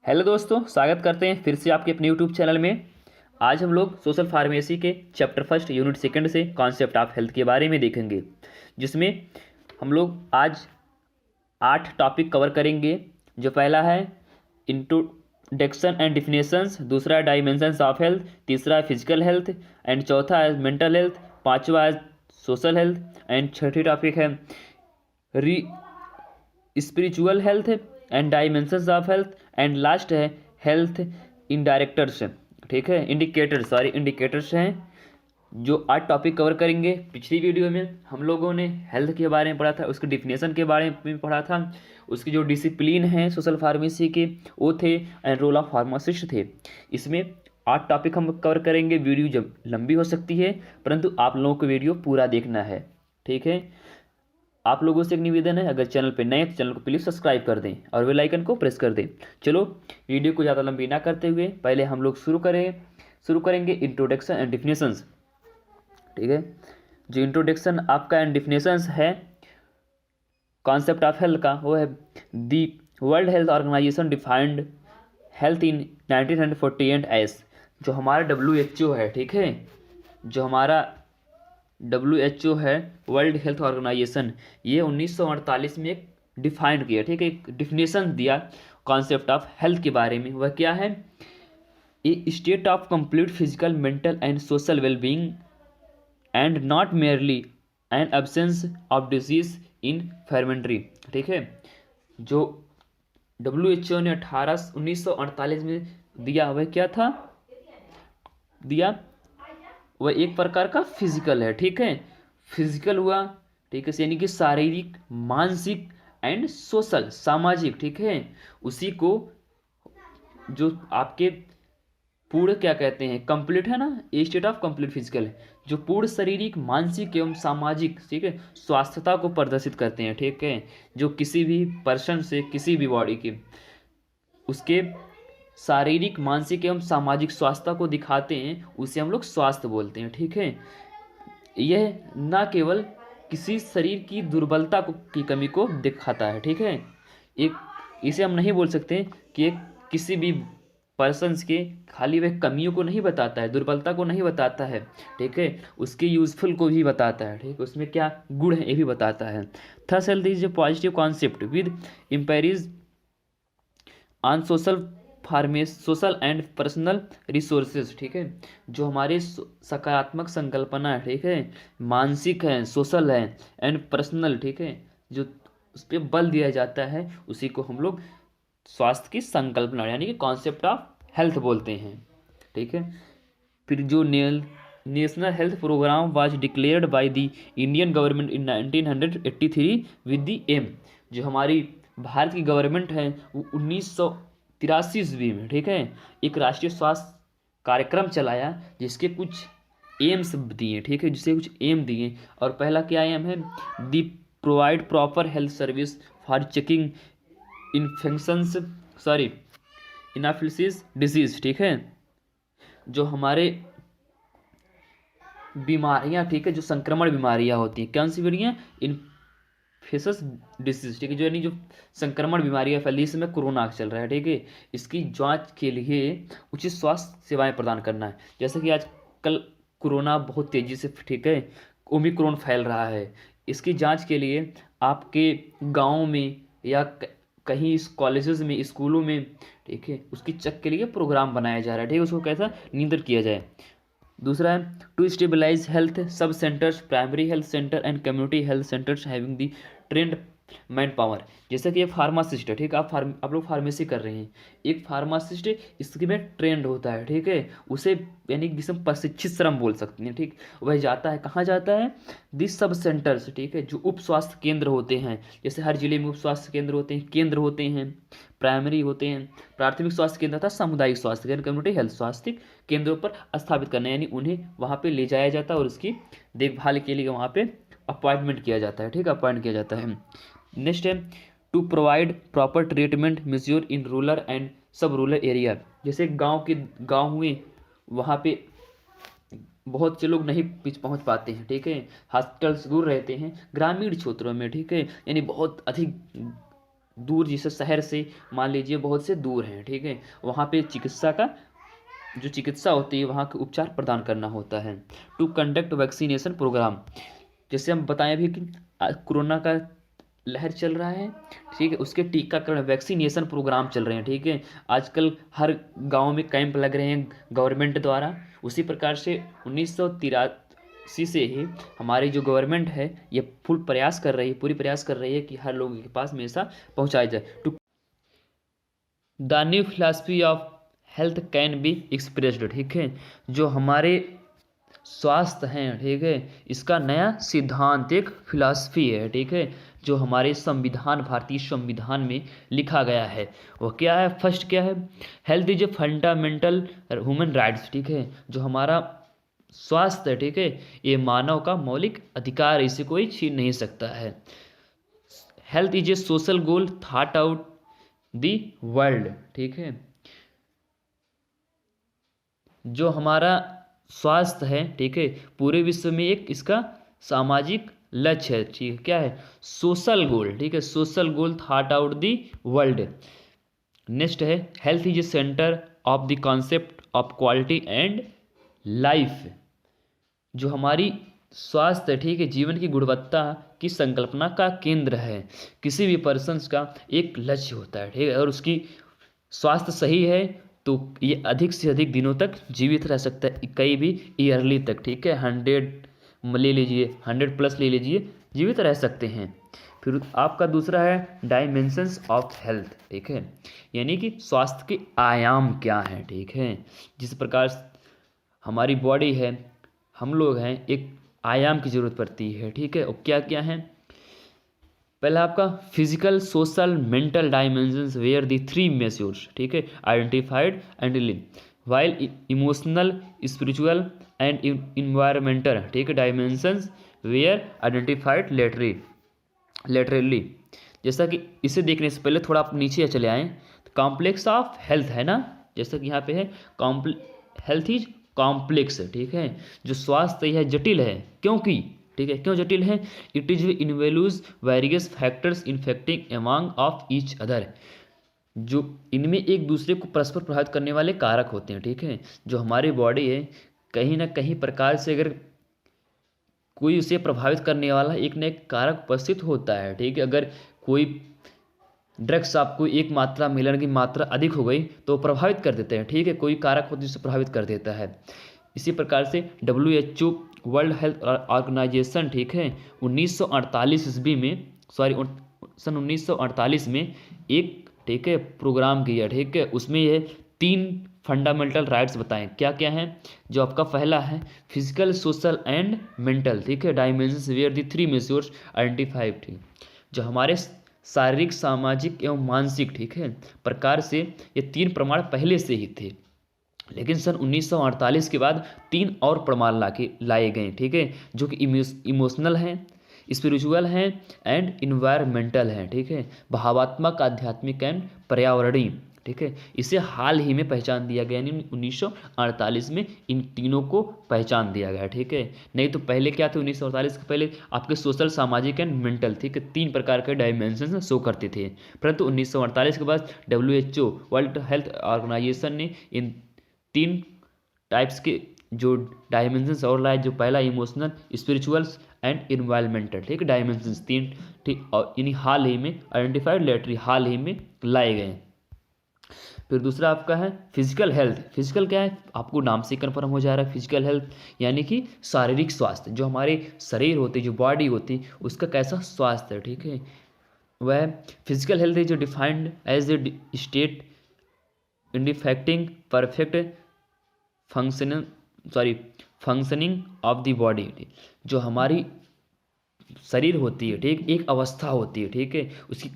Hello दोस्तों, स्वागत करते हैं फिर से आपके अपने यूट्यूब चैनल में। आज हम लोग सोशल फार्मेसी के चैप्टर फर्स्ट यूनिट सेकंड से कॉन्सेप्ट ऑफ हेल्थ के बारे में देखेंगे, जिसमें हम लोग आज 8 टॉपिक कवर करेंगे। जो पहला है इंट्रोडक्शन एंड डिफिनेशंस, दूसरा डायमेंशंस ऑफ हेल्थ, तीसरा फिजिकल हेल्थ एंड चौथा है मेंटल हेल्थ, पांचवा है social health and Chhathi topic है री spiritual health and dimensions of health and last है हेल्थ इंडायरेक्टर्स। ठीक है, इंडिकेटर्स हैं जो 8 टॉपिक कवर करेंगे। पिछली वीडियो में हम लोगों ने हेल्थ के बारे में पढ़ा था, उसके डिफिनेशन के बारे में पढ़ा था, उसकी जो डिसिप्लिन है सोशल फार्मेसी के वो थे एंड रोल ऑफ फार्मासिस्ट थे। इसमें 8 टॉपिक हम कवर करेंगे। वीडियो जब लंबी हो सकती है, परंतु आप लोगों को वीडियो पूरा देखना है। ठीक है, आप लोगों से एक निवेदन है, अगर चैनल पे नए हैं तो चैनल को प्लीज़ सब्सक्राइब कर दें और बेल आइकन को प्रेस कर दें। चलो वीडियो को ज़्यादा लंबी ना करते हुए पहले हम लोग शुरू करेंगे इंट्रोडक्शन एंड डिफिनेशंस। ठीक है, जो इंट्रोडक्शन आपका एंड डिफिनेशंस है कॉन्सेप्ट ऑफ हेल्थ का, वो है the world health organization defined health in 1948 as, जो हमारा WHO है। ठीक है, जो हमारा WHO है वर्ल्ड हेल्थ ऑर्गेनाइजेशन, ये 1948 में एक डिफाइन किया। ठीक है, एक डिफिनेशन दिया कॉन्सेप्ट ऑफ हेल्थ के बारे में। वह क्या है? A state of complete physical, mental and social wellbeing and not merely an absence of disease in infirmity. ठीक है, जो WHO ने 1948 में दिया, वह क्या था दिया? वह एक प्रकार का फिजिकल है। ठीक है, फिजिकल हुआ, ठीक है, यानी कि शारीरिक, मानसिक एंड सोशल, सामाजिक। ठीक है, उसी को जो आपके पूर्ण क्या कहते हैं, कंप्लीट है ना, ए स्टेट ऑफ कंप्लीट फिजिकल है, जो पूर्ण शारीरिक, मानसिक एवं सामाजिक, ठीक है, स्वास्थ्यता को प्रदर्शित करते हैं। ठीक है, जो किसी भी पर्सन से, किसी भी बॉडी के उसके शारीरिक, मानसिक एवं सामाजिक स्वास्थ्य को दिखाते हैं, उसे हम लोग स्वास्थ्य बोलते हैं। ठीक है, यह न केवल किसी शरीर की दुर्बलता की कमी को दिखाता है। ठीक है, एक इसे हम नहीं बोल सकते कि एक किसी भी पर्सन्स के खाली वह कमियों को नहीं बताता है, दुर्बलता को नहीं बताता है। ठीक है, उसके यूजफुल को भी बताता है। ठीक है, उसमें क्या गुण है ये भी बताता है। Thus health is a positive concept with emphasis on social and personal resources. ठीक है, जो हमारे सकारात्मक संकल्पना है, ठीक है, मानसिक है, सोशल है एंड पर्सनल, ठीक है, जो उस पर बल दिया जाता है, उसी को हम लोग स्वास्थ्य की संकल्पना यानी कि कॉन्सेप्ट ऑफ हेल्थ बोलते हैं। ठीक है, फिर जो national health program was declared by the Indian government in 1983 with the aim, जो हमारी भारत की गवर्नमेंट है वो 1983 ईस्वी में, ठीक है, एक राष्ट्रीय स्वास्थ्य कार्यक्रम चलाया जिसके कुछ एम्स दिए। ठीक है, जिसके कुछ एम दिए, और पहला क्या एम है? The provide proper health service for checking infections इनाफिलिस डिजीज। ठीक है, जो हमारे बीमारियां, ठीक है, जो संक्रमण बीमारियां होती हैं, कौन सी बीमारियां? Infectious disease. ठीक है, जो यानी जो संक्रमण बीमारियां फैली, इस समय कोरोना चल रहा है। ठीक है, इसकी जांच के लिए उचित स्वास्थ्य सेवाएं प्रदान करना है। जैसे कि आजकल कोरोना बहुत तेजी से, ठीक है, ओमिक्रॉन फैल रहा है, इसकी जांच के लिए आपके गाँव में या कहीं कॉलेजेस में, स्कूलों में, ठीक है, उसकी चेक के लिए प्रोग्राम बनाया जा रहा है। ठीक है, उसको कैसा नियंत्रित किया जाए। दूसरा है टू स्टेबलाइज हेल्थ सब centres, primary health centre and community health centres having the trend man power. जैसे कि ये फार्मासिस्ट है, ठीक है, आप लोग फार्मेसी कर रहे हैं, एक फार्मासिस्ट इसके में ट्रेंड होता है। ठीक है, उसे यानी जिसे प्रशिक्षित श्रम बोल सकते हैं। ठीक, वह जाता है, कहाँ जाता है? दिस सब सेंटर्स, ठीक है, जो उप स्वास्थ्य केंद्र होते हैं, जैसे हर जिले में उप स्वास्थ्य केंद्र होते हैं, प्राइमरी होते हैं, प्राथमिक स्वास्थ्य केंद्र था, सामुदायिक स्वास्थ्य केंद्र, कम्युनिटी हेल्थ स्वास्थ्य केंद्रों पर स्थापित करना, यानी उन्हें वहाँ पे ले जाया जाता है और उसकी देखभाल के लिए वहाँ पे अपॉइंटमेंट किया जाता है। ठीक है, अपॉइंट किया जाता है। नेक्स्ट है to provide proper treatment measure in rural and sub rural area. जैसे गाँव हुए, वहाँ पे बहुत से लोग नहीं पहुंच पाते हैं। ठीक है, हॉस्पिटल से दूर रहते हैं ग्रामीण क्षेत्रों में। ठीक है, यानी बहुत अधिक दूर, जैसे शहर से मान लीजिए बहुत से दूर हैं, ठीक है, वहाँ पे चिकित्सा का जो चिकित्सा होती है वहाँ के उपचार प्रदान करना होता है। टू कंडक्ट वैक्सीनेशन प्रोग्राम, जैसे हम बताएं अभी कि कोरोना का लहर चल रहा है, ठीक है, उसके टीकाकरण वैक्सीनेशन प्रोग्राम चल रहे हैं, ठीक है, आजकल हर गांव में कैंप लग रहे हैं गवर्नमेंट द्वारा। उसी प्रकार से 1983 से ही हमारी जो गवर्नमेंट है ये फुल प्रयास कर रही है, पूरी प्रयास कर रही है कि हर लोगों के पास में ऐसा पहुंचाया जाए। To the new philosophy of health can be expressed, ठीक है, जो हमारे स्वास्थ्य हैं, ठीक है, इसका नया सिद्धांत एक फिलॉसफी है, ठीक है, जो हमारे संविधान, भारतीय संविधान में लिखा गया है। वो क्या है? फर्स्ट क्या है? Health is a fundamental human rights, ठीक है, जो हमारा स्वास्थ्य है, ठीक है, ये मानव का मौलिक अधिकार, इसे कोई छीन नहीं सकता है। Health is a social goal थॉट आउट द वर्ल्ड, ठीक है, जो हमारा स्वास्थ्य है, ठीक है, पूरे विश्व में एक इसका सामाजिक लक्ष्य है, ठीक है, क्या है? सोशल गोल, ठीक है, सोशल गोल थॉट आउट द वर्ल्ड। नेक्स्ट है health is a centre of the concept of quality and life, जो हमारी स्वास्थ्य, ठीक है, जीवन की गुणवत्ता की संकल्पना का केंद्र है। किसी भी पर्सन का एक लक्ष्य होता है, ठीक है, और उसकी स्वास्थ्य सही है तो ये अधिक से अधिक दिनों तक जीवित रह सकता है, कई भी ईयरली तक, ठीक है, 100 ले लीजिए, 100+ ले लीजिए, जीवित रह सकते हैं। फिर आपका दूसरा है डायमेंशंस ऑफ हेल्थ, ठीक है, यानी कि स्वास्थ्य के आयाम क्या हैं, ठीक है, जिस प्रकार हमारी बॉडी है, हम लोग हैं, एक आयाम की जरूरत पड़ती है, ठीक है, और क्या क्या है? पहला आपका physical, social, mental dimensions were the three measures, ठीक है, identified and live, while emotional, spiritual and environmental, ठीक है, डायमेंशंस वेयर आइडेंटिफाइड लेटरली। जैसा कि इसे देखने से पहले थोड़ा आप नीचे चले आएँ, कॉम्प्लेक्स ऑफ हेल्थ है ना, जैसा कि यहाँ पे है हेल्थ इज कॉम्प्लेक्स, ठीक है, जो स्वास्थ्य है जटिल है, क्योंकि, ठीक है, क्यों जटिल है? It is involves various factors infecting among of each other, जो इनमें एक दूसरे को परस्पर प्रभावित करने वाले कारक होते हैं, ठीक है, जो हमारी बॉडी है कहीं ना कहीं प्रकार से अगर कोई उसे प्रभावित करने वाला एक न एक कारक उपस्थित होता है, ठीक है, अगर कोई ड्रग्स आपको एक मात्रा मिलन की मात्रा अधिक हो गई तो प्रभावित कर देते हैं, ठीक है, कोई कारक होता है जिसे प्रभावित कर देता है। इसी प्रकार से WHO वर्ल्ड हेल्थ ऑर्गेनाइजेशन, ठीक है, 1948 ईस्वी में, सॉरी सन 1948 में एक, ठीक है, प्रोग्राम किया, ठीक है, उसमें ये 3 फंडामेंटल राइट्स बताएं, क्या क्या हैं? जो आपका पहला है फिजिकल, सोशल एंड मेंटल, ठीक है, dimensions were the three measures identified, ठीक, जो हमारे शारीरिक, सामाजिक एवं मानसिक, ठीक है, प्रकार से ये 3 प्रमाण पहले से ही थे, लेकिन सन 1948 के बाद 3 और प्रमाण लाए गए, ठीक है, जो कि इमोशनल हैं, स्पिरिचुअल हैं एंड इन्वायरमेंटल हैं, ठीक है, भावात्मक, आध्यात्मिक एंड पर्यावरणीय, ठीक है, इसे हाल ही में पहचान दिया गया, यानी 1948 में इन तीनों को पहचान दिया गया, ठीक है, नहीं तो पहले क्या थे? 1948 के पहले आपके सोशल, सामाजिक एंड मेंटल, ठीक है, 3 प्रकार के डायमेंशन शो करते थे, परंतु 1948 के बाद WHO वर्ल्ड हेल्थ ऑर्गेनाइजेशन ने इन 3 टाइप्स के जो डायमेंशंस और लाए, जो पहला इमोशनल, स्पिरिचुअल्स एंड इन्वायरमेंटल, ठीक है, डायमेंशंस 3, ठीक, और इन्हीं हाल ही में आइडेंटिफाइड लेटरी हाल ही में लाए गए। फिर दूसरा आपका है फिजिकल हेल्थ। फिजिकल क्या है? आपको नाम से कन्फर्म हो जा रहा है, फिजिकल हेल्थ यानी कि शारीरिक स्वास्थ्य, जो हमारे शरीर होते, जो बॉडी होती, उसका कैसा स्वास्थ्य है, ठीक है, वह physical health is defined as a state इंडिफेक्टिंग perfect functioning of the body, जो हमारी शरीर होती है, ठीक, एक अवस्था होती है, ठीक है, उसकी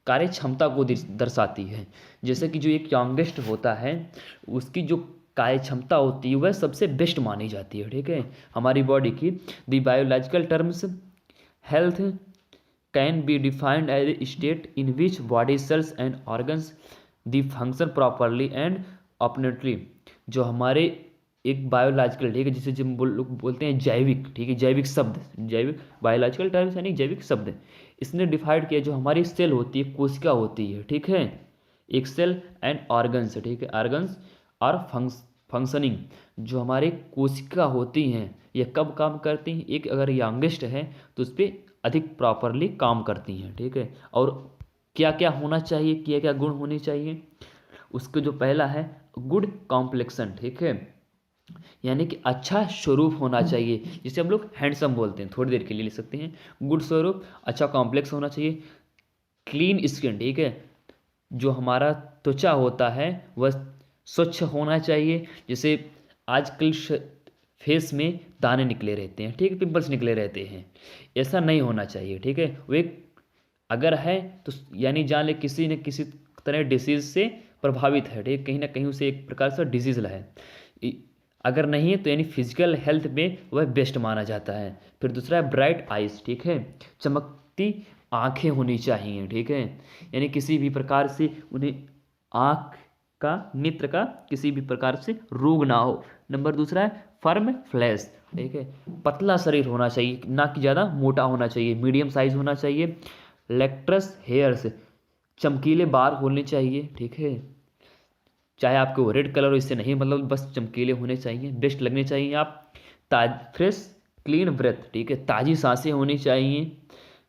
कार्य क्षमता को दर्शाती है। जैसे कि जो एक यंगेस्ट होता है उसकी जो कार्य क्षमता होती है वह सबसे बेस्ट मानी जाती है, ठीक है, हमारी बॉडी की। The biological terms health can be defined as a state in which body cells and organs the function properly and ऑपरेटली, जो हमारे एक बायोलॉजिकल, ठीक है, जिसे जो लोग बोलते हैं जैविक, ठीक है, जैविक शब्द, जैविक बायोलॉजिकल टर्म्स यानी जैविक शब्द। इसने डिफाइड किया जो हमारी सेल होती है, कोशिका होती है, ठीक है, एक सेल एंड ऑर्गन्स, ठीक है, ऑर्गन्स और फंक्शनिंग, जो हमारे कोशिका होती हैं ये कब काम करती हैं, एक अगर यंगेस्ट है तो उस पर अधिक प्रॉपरली काम करती हैं, ठीक है। और क्या क्या होना चाहिए, क्या क्या गुण होने चाहिए, उसका जो पहला है गुड कॉम्प्लेक्शन, ठीक है, यानी कि अच्छा स्वरूप होना चाहिए, जिसे हम लोग हैंडसम बोलते हैं, थोड़ी देर के लिए ले सकते हैं। गुड स्वरूप, अच्छा कॉम्प्लेक्स होना चाहिए, क्लीन स्किन, ठीक है, जो हमारा त्वचा होता है वह स्वच्छ होना चाहिए। जैसे आजकल फेस में दाने निकले रहते हैं, ठीक है, पिंपल्स निकले रहते हैं, ऐसा नहीं होना चाहिए, ठीक है। वे अगर है तो यानी जान ले किसी न किसी तरह डिसीज से प्रभावित है, ठीक है, कहीं ना कहीं उसे एक प्रकार से डिजीज है। अगर नहीं है तो यानी फिजिकल हेल्थ में वह बेस्ट माना जाता है। फिर दूसरा है ब्राइट आइज, ठीक है, चमकती आंखें होनी चाहिए, ठीक है, यानी किसी भी प्रकार से उन्हें आँख का, नेत्र का किसी भी प्रकार से रोग ना हो। नंबर दूसरा है फर्म फ्लैश, ठीक है, पतला शरीर होना चाहिए, ना कि ज़्यादा मोटा होना चाहिए, मीडियम साइज होना चाहिए। लेक्ट्रस हेयर्स, चमकीले बाल होने चाहिए, ठीक है, चाहे आपके वो रेड कलर हो, इससे नहीं मतलब बस चमकीले होने चाहिए, बेस्ट लगने चाहिए आप। ताज फ्रेश क्लीन ब्रेथ, ठीक है, ताज़ी सांसें होनी चाहिए।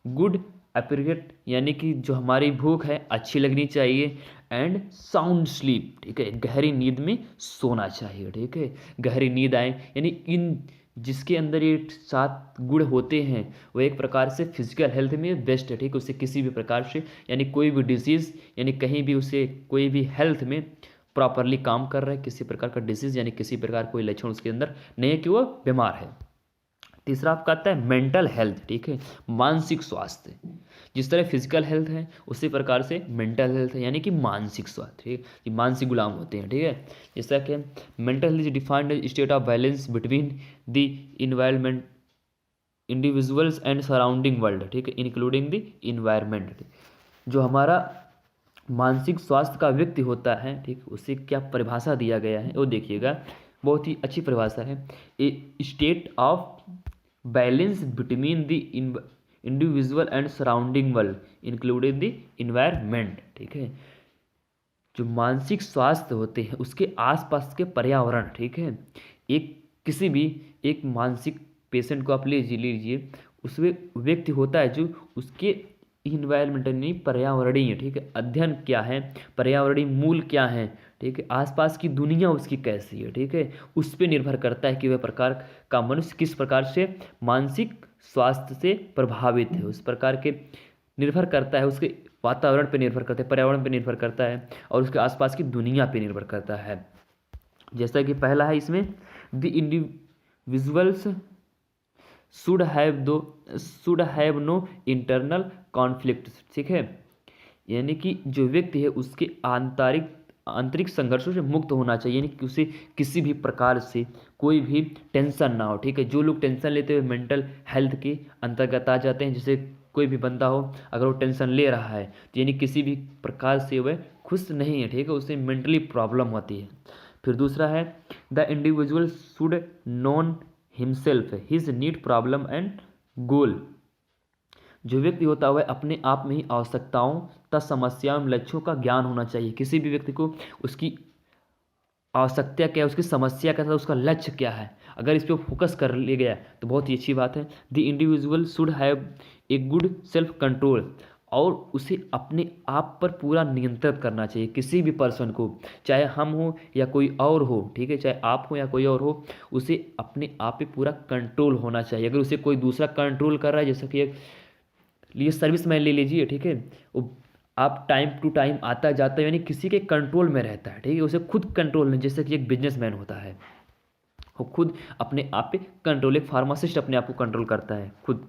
गुड अपीरियट, यानी कि जो हमारी भूख है अच्छी लगनी चाहिए। एंड साउंड स्लीप, ठीक है, गहरी नींद में सोना चाहिए, ठीक है, गहरी नींद आए, यानी इन जिसके अंदर ये 7 गुण होते हैं वो एक प्रकार से फिजिकल हेल्थ में बेस्ट है, ठीक है, उससे किसी भी प्रकार से यानी कोई भी डिजीज़ यानी कहीं भी उसे कोई भी हेल्थ में प्रॉपरली काम कर रहा है, किसी प्रकार का डिसीज यानी किसी प्रकार कोई लक्षण उसके अंदर नहीं है कि वो बीमार है। तीसरा आपका आता है मेंटल हेल्थ, ठीक है, मानसिक स्वास्थ्य। जिस तरह फिजिकल हेल्थ है उसी प्रकार से मेंटल हेल्थ है, यानी कि मानसिक स्वास्थ्य, ठीक है, ये मानसिक गुलाम होते हैं, ठीक है। जैसा कि mental health is defined as state of balance between the environment, individuals and surrounding world, ठीक है, इंक्लूडिंग द इन्वायरमेंट। जो हमारा मानसिक स्वास्थ्य का व्यक्ति होता है, ठीक, उसे क्या परिभाषा दिया गया है वो देखिएगा, बहुत ही अच्छी परिभाषा है। A state of balance between the individual and surrounding world including the environment, ठीक है, जो मानसिक स्वास्थ्य होते हैं उसके आसपास के पर्यावरण, ठीक है, एक किसी भी एक मानसिक पेशेंट को आप लीजिए उसमें व्यक्ति होता है जो उसके इन्वायरमेंट यानी पर्यावरणीय, ठीक है, अध्ययन क्या है, पर्यावरणीय मूल क्या है, ठीक है, आसपास की दुनिया उसकी कैसी है, ठीक है, उस पर निर्भर करता है कि वह प्रकार का मनुष्य किस प्रकार से मानसिक स्वास्थ्य से प्रभावित है, उस प्रकार के निर्भर करता है, उसके वातावरण पे निर्भर करता है, पर्यावरण पे निर्भर करता है और उसके आसपास की दुनिया पे निर्भर करता है। जैसा कि पहला है इसमें the individuals should have no internal conflict, ठीक है, यानी कि जो व्यक्ति है उसके आंतरिक संघर्षों से मुक्त होना चाहिए, यानी कि उसे किसी भी प्रकार से कोई भी टेंशन ना हो, ठीक है। जो लोग टेंशन लेते हुए मेंटल हेल्थ के अंतर्गत आ जाते हैं, जैसे कोई भी बंदा हो अगर वो टेंशन ले रहा है तो यानी किसी भी प्रकार से वह खुश नहीं है, ठीक है, उसे मेंटली प्रॉब्लम होती है। फिर दूसरा है the individual should known himself his need problem and goal, जो व्यक्ति होता है वह अपने आप में ही आवश्यकताओं तथा समस्याओं एवं लक्ष्यों का ज्ञान होना चाहिए। किसी भी व्यक्ति को उसकी आवश्यकता क्या है, उसकी समस्या क्या है, उसका लक्ष्य क्या है, अगर इस पर फोकस कर लिया गया तो बहुत ही अच्छी बात है। The individual should have a good self control, और उसे अपने आप पर पूरा नियंत्रित करना चाहिए, किसी भी पर्सन को, चाहे हम हो या कोई और हो, ठीक है, चाहे आप हो या कोई और हो, उसे अपने आप पे पूरा कंट्रोल होना चाहिए। अगर उसे कोई दूसरा कंट्रोल कर रहा है, जैसे कि एक लिए सर्विस मैन ले लीजिए, ठीक है, वो आप टाइम टू टाइम आता जाता है यानी किसी के कंट्रोल में रहता है, ठीक है, उसे खुद कंट्रोल नहीं, जैसे कि एक बिजनेसमैन होता है वो खुद अपने आप पे कंट्रोल, एक फार्मासिस्ट अपने आप को कंट्रोल करता है खुद।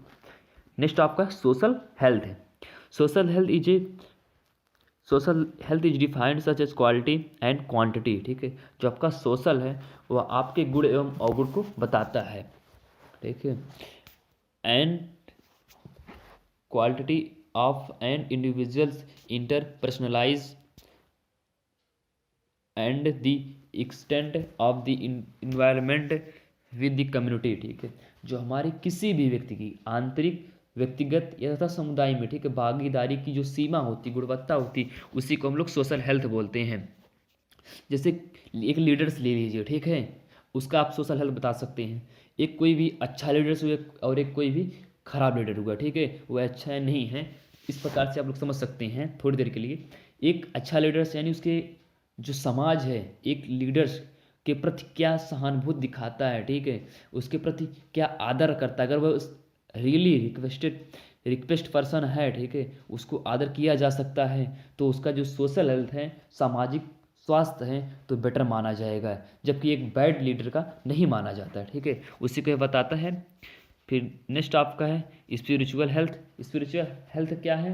नेक्स्ट आपका सोशल हेल्थ है। Social health is a social health is defined such as quality and quantity, ठीक है, जो आपका सोशल है वह आपके गुण एवं अवगुण को बताता है, ठीक है, and quality of an individual's interpersonalize and the extent of the environment with the community, ठीक है, जो हमारे किसी भी व्यक्ति की आंतरिक, व्यक्तिगत या तथा समुदाय में, ठीक है, भागीदारी की जो सीमा होती, गुणवत्ता होती, उसी को हम लोग सोशल हेल्थ बोलते हैं। जैसे एक लीडर्स ले लीजिए, ठीक है, उसका आप सोशल हेल्थ बता सकते हैं। एक कोई भी अच्छा लीडर्स हुआ और एक कोई भी खराब लीडर हुआ, ठीक है, वो अच्छा है नहीं है, इस प्रकार से आप लोग समझ सकते हैं थोड़ी देर के लिए। एक अच्छा लीडर्स यानी उसके जो समाज है, एक लीडर्स के प्रति क्या सहानुभूति दिखाता है, ठीक है, उसके प्रति क्या आदर करता है। अगर वह रियली रिक्वेस्ट पर्सन है, ठीक है, उसको आदर किया जा सकता है, तो उसका जो सोशल हेल्थ है, सामाजिक स्वास्थ्य है, तो बेटर माना जाएगा, जबकि एक बैड लीडर का नहीं माना जाता है, ठीक है, उसी को यह बताता है। फिर नेक्स्ट आपका है स्पिरिचुअल हेल्थ। स्पिरिचुअल हेल्थ क्या है?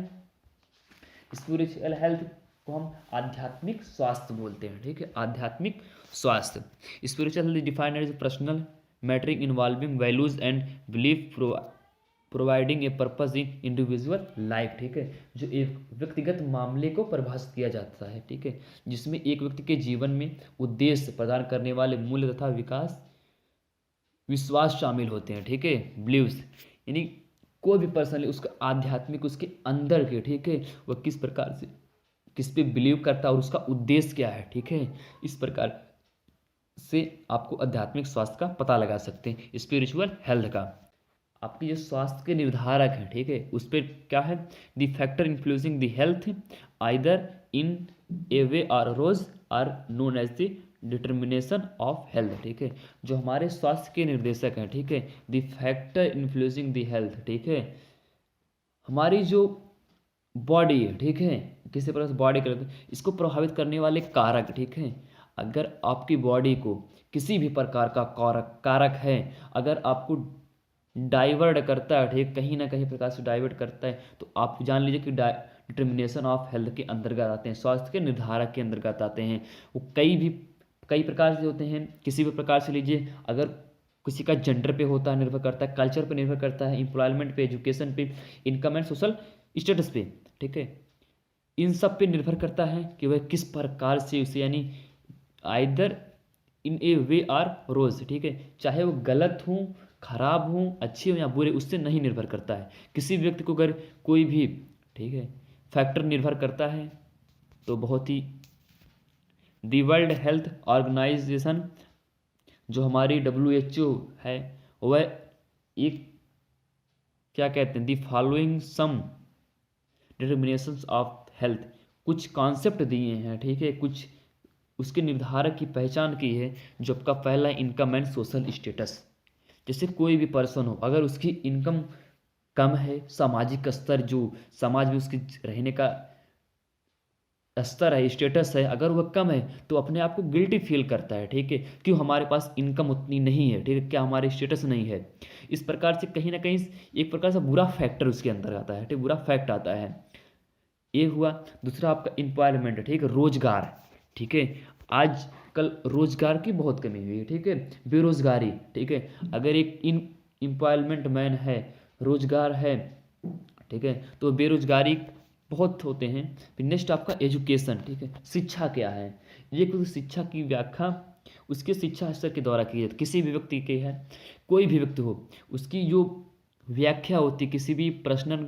स्पिरिचुअल हेल्थ को हम आध्यात्मिक स्वास्थ्य बोलते हैं, ठीक है, आध्यात्मिक स्वास्थ्य। Spiritual health defined as personal mattering involving values and belief providing a purpose in individual life, ठीक है, जो एक व्यक्तिगत मामले को परिभाषित किया जाता है, ठीक है, जिसमें एक व्यक्ति के जीवन में उद्देश्य प्रदान करने वाले मूल्य तथा विश्वास शामिल होते हैं, ठीक है, बिलीव्स, यानी कोई भी पर्सन उसका आध्यात्मिक उसके अंदर के, ठीक है, वह किस प्रकार से किस पे बिलीव करता है और उसका उद्देश्य क्या है, ठीक है, इस प्रकार से आपको आध्यात्मिक स्वास्थ्य का पता लगा सकते हैं। स्पिरिचुअल हेल्थ का आपके जो स्वास्थ्य के निर्धारक हैं, ठीक है, उस पर क्या है, the factor influencing the health either in a way और रोज are known as the determination of health, ठीक है, जो हमारे स्वास्थ्य के निर्देशक हैं, ठीक है, the factor influencing the health, ठीक है, हमारी जो बॉडी है, ठीक है, किसी प्रकार से बॉडी कर इसको प्रभावित करने वाले कारक, ठीक है, अगर आपकी बॉडी को किसी भी प्रकार का कारक है, अगर आपको डाइवर्ट करता है, ठीक, कहीं ना कहीं प्रकार से डाइवर्ट करता है, तो आप जान लीजिए कि डिटर्मिनेशन ऑफ हेल्थ के अंतर्गत आते हैं, स्वास्थ्य के निर्धारक के अंतर्गत आते हैं। वो कई प्रकार से होते हैं। किसी भी प्रकार से लीजिए, अगर किसी का जेंडर पे होता है, निर्भर करता है, कल्चर पे निर्भर करता है, एम्प्लॉयमेंट पे, एजुकेशन पे, इनकम एंड सोशल स्टेटस पे, ठीक है, इन सब पे निर्भर करता है कि वह किस प्रकार से उसे, यानी either in a way are रोज, ठीक है, चाहे वो गलत हो, खराब हो, अच्छे हो या बुरे, उससे नहीं निर्भर करता है। किसी व्यक्ति को अगर कोई भी, ठीक है, फैक्टर निर्भर करता है, तो बहुत ही दी वर्ल्ड हेल्थ ऑर्गेनाइजेशन, जो हमारी WHO है, वह एक क्या कहते हैं, the following some determinations of health, कुछ कॉन्सेप्ट दिए हैं, ठीक है, कुछ उसके निर्धारक की पहचान की है। जो आपका पहला इनकम एंड सोशल स्टेटस, जैसे कोई भी पर्सन हो, अगर उसकी इनकम कम है, सामाजिक स्तर जो समाज में उसके रहने का स्तर है, स्टेटस है, अगर वह कम है, तो अपने आप को गिल्टी फील करता है, ठीक है, क्यों हमारे पास इनकम उतनी नहीं है, ठीक है, क्या हमारे स्टेटस नहीं है। इस प्रकार से कहीं ना कहीं एक प्रकार से बुरा फैक्टर उसके अंदर आता है, ठीक, बुरा फैक्ट आता है। ये हुआ। दूसरा आपका एम्प्लॉयमेंट, ठीक है, रोजगार, ठीक है, आज कल रोजगार की बहुत कमी हुई है, ठीक है, बेरोजगारी, ठीक है, अगर एक एम्प्लॉयमेंट मैन है, रोजगार है, ठीक है, तो बेरोजगारी बहुत होते हैं। फिर नेक्स्ट आपका एजुकेशन, ठीक है, शिक्षा क्या है, ये कुछ शिक्षा की व्याख्या उसके शिक्षा स्तर के द्वारा की जाती है। किसी भी व्यक्ति के है, कोई भी व्यक्ति हो, उसकी जो व्याख्या होती है, किसी भी प्रश्न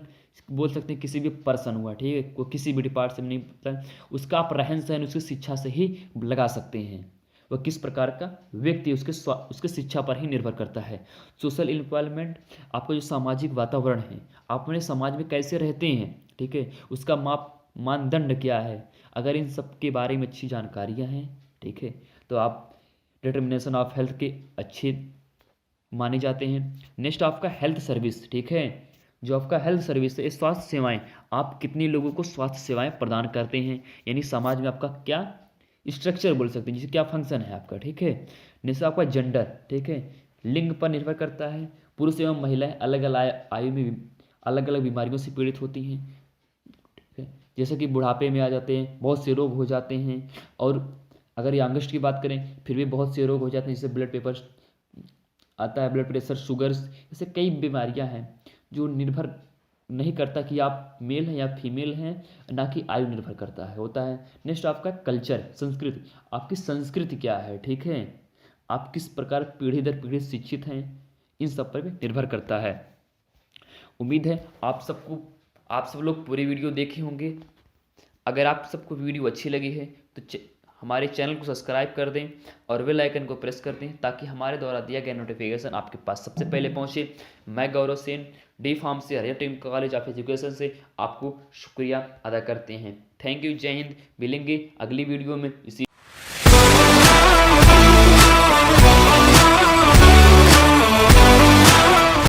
बोल सकते हैं, किसी भी पर्सन हुआ, ठीक है, कोई किसी भी डिपार्ट से नहीं पता, उसका आप रहन सहन उसकी शिक्षा से ही लगा सकते हैं। वह किस प्रकार का व्यक्ति, उसके शिक्षा पर ही निर्भर करता है। सोशल एम्प्लॉयमेंट, आपका जो सामाजिक वातावरण है, आप अपने समाज में कैसे रहते हैं, ठीक है, उसका मानदंड क्या है, अगर इन सब के बारे में अच्छी जानकारियाँ हैं, ठीक है, तो आप डिटर्मिनेशन ऑफ हेल्थ के अच्छे माने जाते हैं। नेक्स्ट आपका हेल्थ सर्विस, ठीक है, जो आपका हेल्थ सर्विस है, स्वास्थ्य सेवाएं, आप कितने लोगों को स्वास्थ्य सेवाएं प्रदान करते हैं, यानी समाज में आपका क्या स्ट्रक्चर बोल सकते हैं, जैसे क्या फंक्शन है आपका, ठीक है। नेक्स्ट आपका जेंडर, ठीक है, लिंग पर निर्भर करता है। पुरुष एवं महिलाएं अलग अलग आयु में अलग अलग बीमारियों से पीड़ित होती हैं, ठीक है, जैसे कि बुढ़ापे में आ जाते हैं, बहुत से रोग हो जाते हैं, और अगर यंगस्ट की बात करें फिर भी बहुत से रोग हो जाते हैं, जैसे ब्लड पेपर आता है, ब्लड प्रेशर, शुगर, ऐसे कई बीमारियां हैं जो निर्भर नहीं करता कि आप मेल हैं या फीमेल हैं, ना कि आयु निर्भर करता है, होता है। नेक्स्ट आपका कल्चर, संस्कृति, आपकी संस्कृति क्या है, ठीक है, आप किस प्रकार पीढ़ी दर पीढ़ी शिक्षित हैं, इन सब पर भी निर्भर करता है। उम्मीद है आप सब लोग पूरी वीडियो देखे होंगे। अगर आप सबको वीडियो अच्छी लगी है तो हमारे चैनल को सब्सक्राइब कर दें और बेल आइकन को प्रेस कर दें, ताकि हमारे द्वारा दिया गया नोटिफिकेशन आपके पास सबसे पहले पहुंचे। मैं गौरव सेन, डी फार्म से, हरियर टीम कॉलेज ऑफ एजुकेशन से आपको शुक्रिया अदा करते हैं। थैंक यू, जय हिंद। मिलेंगे अगली वीडियो में इसी